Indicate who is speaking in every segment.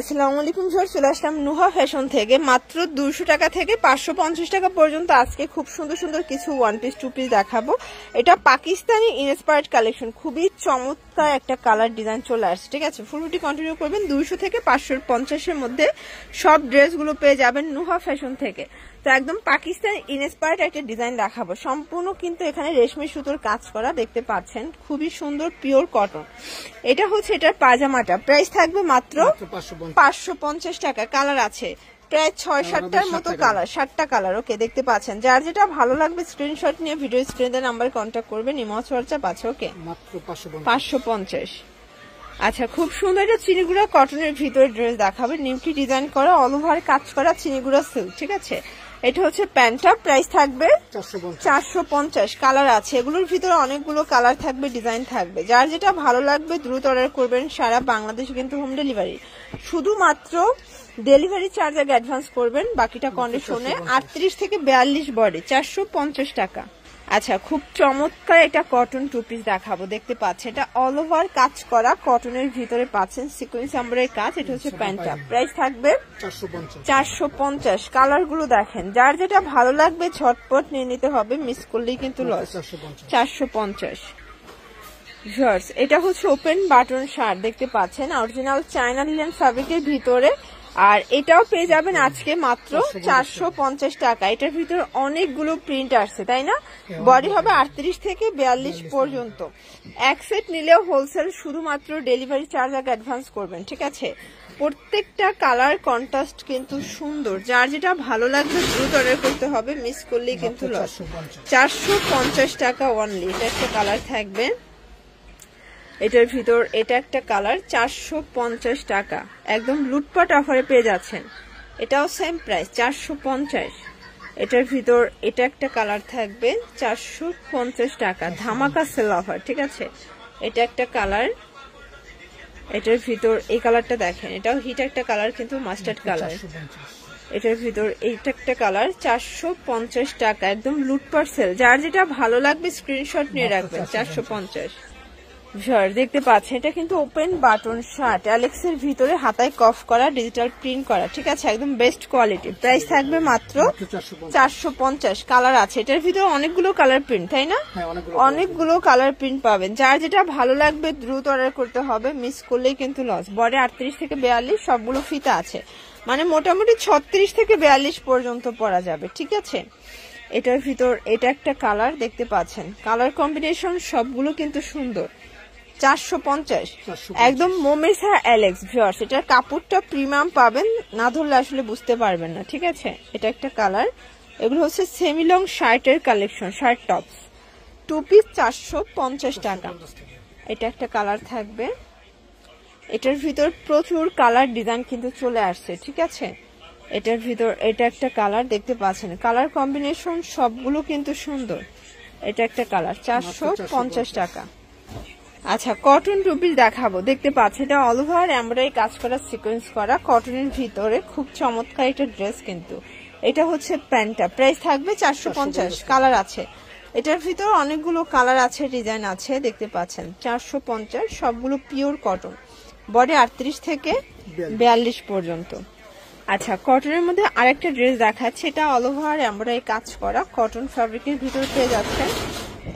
Speaker 1: আসসালামু আলাইকুম স্যার, চলে আসলাম নুহা ফ্যাশন থেকে। মাত্র 200 টাকা থেকে 550 টাকা পর্যন্ত আজকে খুব সুন্দর সুন্দর কিছু ওয়ান পিস টু পিস দেখাবো। এটা পাকিস্তানি ইন্সপায়ার্ড কালেকশন, খুবই চমৎকার একটা কালার ডিজাইন চলে আসছে। ঠিক আছে, ফুলটি কন্টিনিউ করবেন। 200 থেকে 550 এর মধ্যে সব ড্রেসগুলো পেয়ে যাবেন নুহা ফ্যাশন থেকে। তো একদম পাকিস্তান ইন্সপায়ার্ড একটা ডিজাইন দেখাবো, সম্পূর্ণ কিন্তু এখানে রেশমি সুতোর কাজ করা দেখতে পাচ্ছেন, খুবই সুন্দর পিওর কটন। এটা হচ্ছে এটার পাজামাটা, প্রাইস থাকবে মাত্র 550 টাকা। কালার আছে প্রায় 6-7টার মতো কালার, 7টা কালার। ওকে, দেখতে পাচ্ছেন। যার যেটা ভালো লাগবে স্ক্রিনশট নিয়ে ভিডিও স্ক্রিনের নাম্বারে কন্ট্যাক্ট করবেন। ইমো হোয়াটসঅ্যাপ আছে। ওকে,
Speaker 2: মাত্র
Speaker 1: 550। আচ্ছা, খুব সুন্দর একটা চিনিগুড়া কটনের ভিতরে ড্রেস দেখাবে, নিমকি ডিজাইন করা, অল ওভার কাজ করা চিনিগুড়া সিল্ক। ঠিক আছে, এটা হচ্ছে প্যান্টটা, প্রাইস থাকবে 450। কালার আছে, এগুলোর ভিতরে অনেকগুলো কালার থাকবে, ডিজাইন থাকবে। যার যেটা ভালো লাগবে দ্রুত অর্ডার করবেন। সারা বাংলাদেশে কিন্তু হোম ডেলিভারি, শুধুমাত্র ডেলিভারি চার্জ আগে অ্যাডভান্স করবেন, বাকিটা কন্ডিশনে। 38 থেকে 42 বডি, 450 টাকা। আচ্ছা, খুব চমৎকার একটা কটন টু পিস দেখাবো, দেখতে পাচ্ছেন। এটা অল ওভার কাজ করা কটনের ভিতরে পাচ্ছেন সিকোয়েন্স এমব্রয়ডারি কাজ। এটা হচ্ছে প্যান্টটা, প্রাইস থাকবে 450। কালার গুলো দেখেন, যার যেটা ভালো লাগবে ঝটপট নিয়ে নিতে হবে, মিস করলেই কিন্তু লস। 450। এটা হচ্ছে ওপেন বাটন শার্ট, দেখতে পাচ্ছেন, অরিজিনাল চায়না লিনেন ফ্যাব্রিকের ভিতরে। আর এটাও পেয়ে যাবেন আজকে মাত্র 450 টাকা। এটার ভিতরে অনেকগুলো প্রিন্ট আসছে, তাই না? বডি হবে 38 থেকে 42 পর্যন্ত। এক সেট নিলেও হোলসেল, শুধুমাত্র ডেলিভারি চার্জ আগে অ্যাডভান্স করবেন। ঠিক আছে, প্রত্যেকটা কালার কন্ট্রাস্ট কিন্তু সুন্দর। যার যেটা ভালো লাগবে দ্রুত অর্ডার করতে হবে, মিস করলেই কিন্তু লস। 450 টাকা অনলি। এটা একটা কালার থাকবে, এটার ভিতর এটা একটা কালার, 450 টাকা। একদম লুটপাট অফারে পেয়ে যাচ্ছেন। এটাও সেম প্রাইস, 450। এটার ভিতর এটা একটা কালার থাকবে, 450 টাকা, ধামাকা সেল অফার। ঠিক আছে, এটা একটা কালার, এটার ভিতর এই কালারটা দেখেন, এটাও হিট একটা কালার, কিন্তু মাস্টার্ড কালার। এটার ভিতর এইটা একটা কালার, 450 টাকা, একদম লুটপাট সেল। যার যেটা ভালো লাগবে স্ক্রিনশট নিয়ে রাখবেন। 450। দেখতে পাচ্ছেন, এটা কিন্তু ওপেন বাটন শার্ট, অ্যালেক্স এর ভিতরে হাতায় কফ করা, ডিজিটাল প্রিন্ট করা। ঠিক আছে, একদম বেস্ট কোয়ালিটি। প্রাইস থাকবে মাত্র 450। কালার আছে, এটার ভিতরে অনেকগুলো কালার প্রিন্ট, তাই না? অনেকগুলো কালার প্রিন্ট পাবেন। যার যেটা ভালো লাগবে দ্রুত অর্ডার করতে হবে, মিস করলেই কিন্তু লস। বডি 38 থেকে 42, সবগুলো ফিতা আছে, মানে মোটামুটি 36 থেকে 42 পর্যন্ত পরা যাবে। ঠিক আছে, এটার ভিতর এটা একটা কালার, দেখতে পাচ্ছেন। কালার কম্বিনেশন সবগুলো কিন্তু সুন্দর। 450, একদম মোমেসা অ্যালেক্স। ভিউয়ার্স, এটার কাপড়টা প্রিমিয়াম পাবেন, না ধরলে আসলে বুঝতে পারবেন না। ঠিক আছে, এটা একটা কালার। এগুলো হচ্ছে সেমি লং শার্টের collection, shirt tops, two piece, 450 টাকা। এটা একটা কালার থাকবে, এটার ভিতর প্রচুর কালার ডিজাইন কিন্তু চলে আসছে। ঠিক আছে, এটার ভিতর এটা একটা কালার, দেখতে পাচ্ছেন। কালার কম্বিনেশন সবগুলো কিন্তু সুন্দর। এটা একটা কালার, 450 টাকা। আচ্ছা, কটন টু পিস দেখাবো, দেখতে পাচ্ছেন। এটা অল ওভার এমব্রয়ডারি কাজ করা, সিকোয়েন্স করা, কটনের ভিতরে খুব চমৎকার একটা ড্রেস কিন্তু। এটা হচ্ছে প্যান্টটা, প্রাইস থাকবে 450। কালার আছে, এটার ভিতর অনেকগুলো কালার আছে, ডিজাইন আছে, দেখতে পাচ্ছেন। 450, সবগুলো পিওর কটন। বডি 38 থেকে 42 পর্যন্ত। আচ্ছা, কটনের মধ্যে আরেকটা ড্রেস দেখাচ্ছে, এটা অল ওভার এমব্রয়ডারি কাজ করা, কটন ফ্যাব্রিকের ভিতরে পেয়ে যাচ্ছে।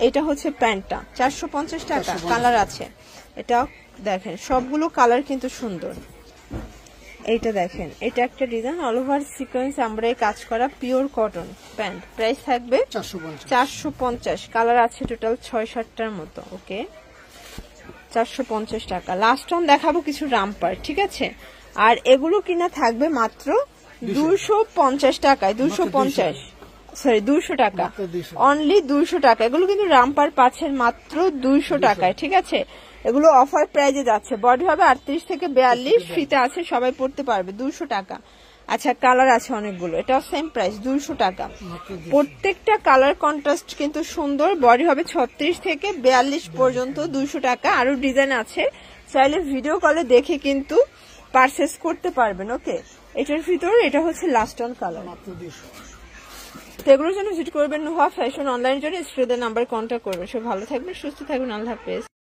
Speaker 1: এটা হচ্ছে প্যান্টটা, 450 টাকা। কালার আছে, এটা দেখেন, সবগুলো কালার কিন্তু সুন্দর। এইটা দেখেন, এটা একটা design, all over sequence embroidery কাজ করা, পিওর কটন প্যান্ট। প্রাইস থাকবে 450। কালার আছে টোটাল 6-7টার মতো। ওকে, 450 টাকা। লাস্ট অন দেখাবো কিছু রামপার। ঠিক আছে, আর এগুলো কিনা থাকবে মাত্র 250 টাকায়। 200 টাকা অনলি, 200 টাকা। এগুলো কিন্তু রামপার পাচ্ছেন মাত্র 200 টাকায়। ঠিক আছে, এগুলো অফার প্রাইজে যাচ্ছে। বডি হবে 38 থেকে 42, ফিতা আছে, সবাই পড়তে পারবে। 200 টাকা। আচ্ছা, কালার আছে অনেকগুলো, এটাও সেম প্রাইস, 200 টাকা। প্রত্যেকটা কালার কন্ট্রাস্ট কিন্তু সুন্দর। বডি হবে 36 থেকে 42 পর্যন্ত, 200 টাকা। আরো ডিজাইন আছে, চাইলে ভিডিও কলে দেখে কিন্তু পারচেস করতে পারবেন। ওকে, এটার ভিতরে এটা হচ্ছে লাস্ট অন কালার। তো এগুলোর জন্য ভিজিট করবেন নুহা ফ্যাশন অনলাইন জন্য, স্ক্রিনের নাম্বার কন্ট্যাক্ট করবেন। সব ভালো থাকবেন, সুস্থ থাকবেন, আল্লাহ হাফেজ।